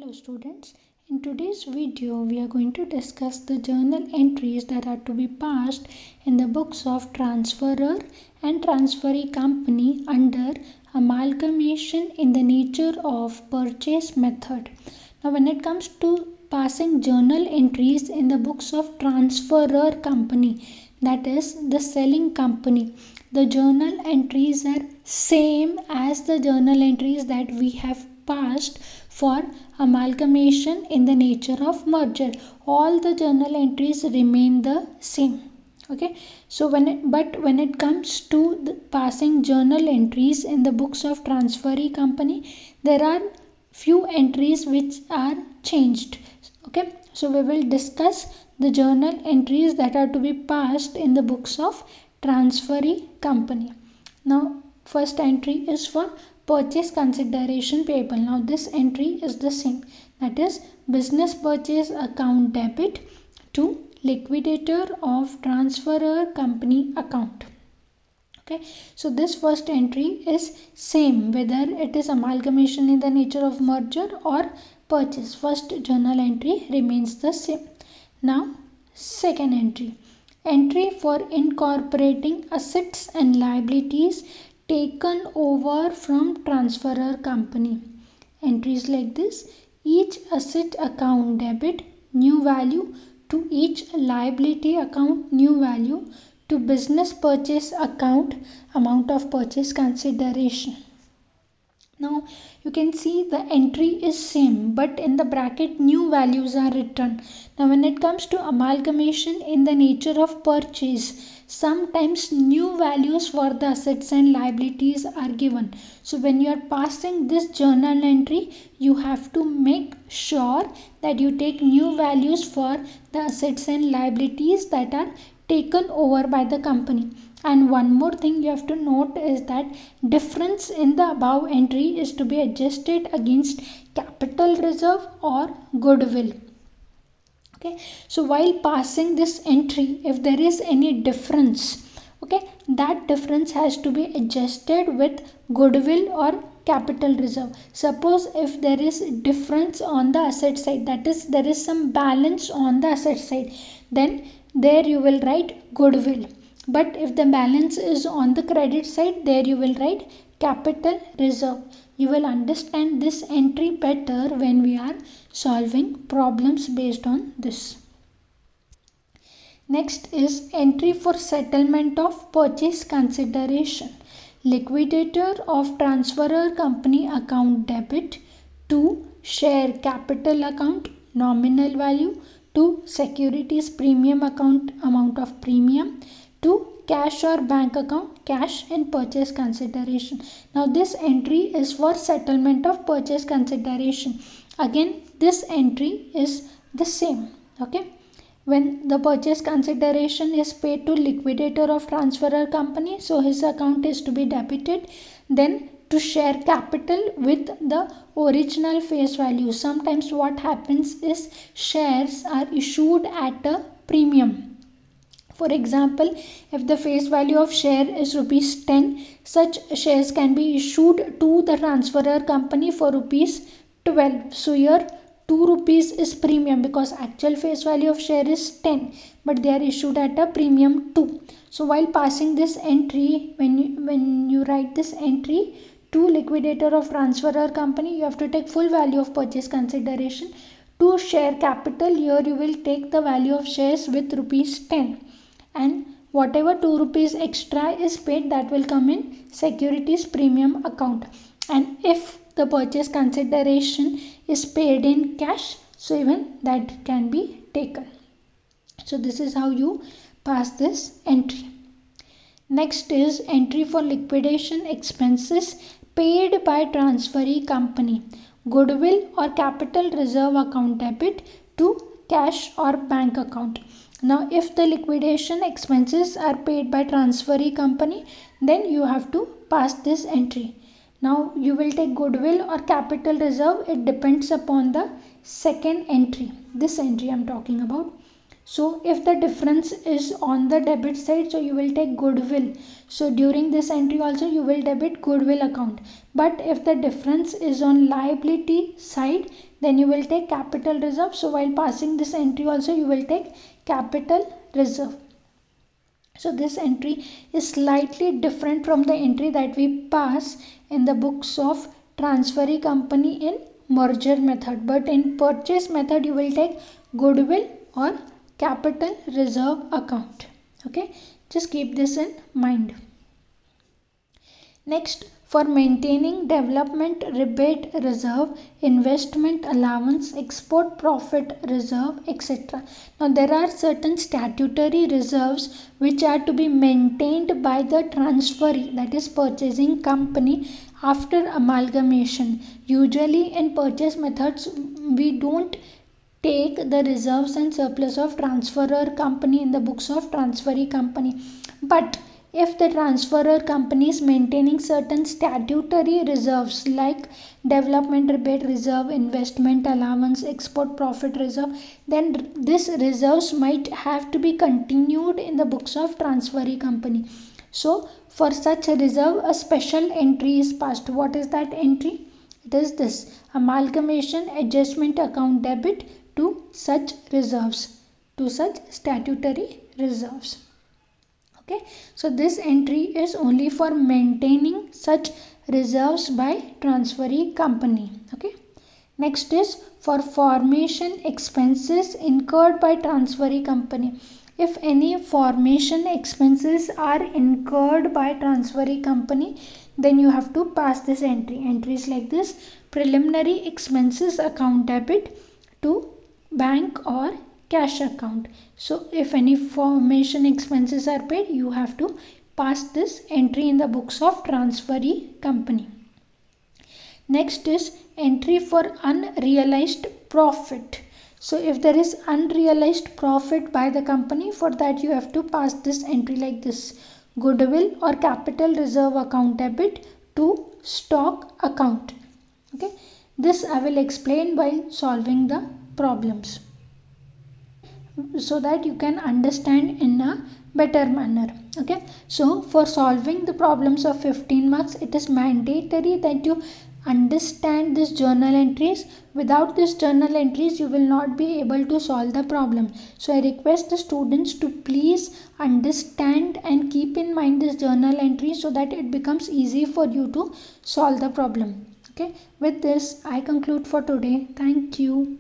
Hello students, in today's video we are going to discuss the journal entries that are to be passed in the books of transferor and transferee company under amalgamation in the nature of purchase method. Now when it comes to passing journal entries in the books of transferor company, that is the selling company, the journal entries are same as the journal entries that we have passed for amalgamation in the nature of merger. All the journal entries remain the same. Okay, so when it comes to the passing journal entries in the books of transferee company, there are few entries which are changed. Okay, so we will discuss the journal entries that are to be passed in the books of transferee company. Now first entry is for purchase consideration payable. Now this entry is the same, that is business purchase account debit to liquidator of transferor company account. Okay, so this first entry is same whether it is amalgamation in the nature of merger or purchase. First journal entry remains the same. Now second entry for incorporating assets and liabilities taken over from transferor company. Entries like this: each asset account debit new value to each liability account new value to business purchase account amount of purchase consideration. Now you can see the entry is same, but in the bracket new values are written. Now when it comes to amalgamation in the nature of purchase, sometimes new values for the assets and liabilities are given. So when you are passing this journal entry, you have to make sure that you take new values for the assets and liabilities that are taken over by the company. And one more thing you have to note is that difference in the above entry is to be adjusted against capital reserve or goodwill. Okay, so while passing this entry, if there is any difference, okay, that difference has to be adjusted with goodwill or capital reserve. Suppose if there is difference on the asset side, that is there is some balance on the asset side, then there you will write goodwill. But if the balance is on the credit side, there you will write capital reserve. You will understand this entry better when we are solving problems based on this. Next is entry for settlement of purchase consideration. Liquidator of transferor company account debit to share capital account nominal value to securities premium account amount of premium to cash or bank account cash and purchase consideration. Now this entry is for settlement of purchase consideration. Again this entry is the same. Okay, when the purchase consideration is paid to liquidator of transferor company, so his account is to be debited. Then to share capital with the original face value. Sometimes what happens is shares are issued at a premium. For example, if the face value of share is rupees 10, such shares can be issued to the transferor company for rupees 12. So here 2 rupees is premium because actual face value of share is 10, but they are issued at a premium 2. So while passing this entry, when you write this entry to liquidator of transferor company, you have to take full value of purchase consideration. To share capital, here you will take the value of shares with rupees 10. And whatever 2 rupees extra is paid, that will come in securities premium account. And if the purchase consideration is paid in cash, so even that can be taken. So this is how you pass this entry. Next is entry for liquidation expenses paid by transferee company. Goodwill or capital reserve account debit to cash or bank account. Now if the liquidation expenses are paid by transferee company, then you have to pass this entry. Now you will take goodwill or capital reserve, it depends upon the second entry. This entry I am talking about. So if the difference is on the debit side, so you will take goodwill. So during this entry also you will debit goodwill account. But if the difference is on liability side, then you will take capital reserve. So while passing this entry also you will take capital reserve. So this entry is slightly different from the entry that we pass in the books of transferee company in merger method. But in purchase method you will take goodwill or capital reserve account. Okay, just keep this in mind. Next, for maintaining development rebate reserve, investment allowance, export profit reserve, etc. Now there are certain statutory reserves which are to be maintained by the transferee, that is purchasing company, after amalgamation. Usually in purchase methods we don't take the reserves and surplus of transferor company in the books of transferee company. But if the transferor company is maintaining certain statutory reserves like development rebate reserve, investment allowance, export profit reserve, then these reserves might have to be continued in the books of transferee company. So for such a reserve, a special entry is passed. What is that entry? It is this: amalgamation adjustment account debit to such reserves, to such statutory reserves. Okay, so this entry is only for maintaining such reserves by transferee company. Okay, next is for formation expenses incurred by transferee company. If any formation expenses are incurred by transferee company, then you have to pass this entry. Entries like this: preliminary expenses account debit to bank or cash account. So if any formation expenses are paid, you have to pass this entry in the books of transferee company. Next is entry for unrealized profit. So if there is unrealized profit by the company, for that you have to pass this entry like this: goodwill or capital reserve account debit to stock account. Okay, this I will explain while solving the problems, so that you can understand in a better manner. Okay, so for solving the problems of 15 marks, it is mandatory that you understand this journal entries. Without this journal entries you will not be able to solve the problem. So I request the students to please understand and keep in mind this journal entry, so that it becomes easy for you to solve the problem. Okay, with this I conclude for today. Thank you.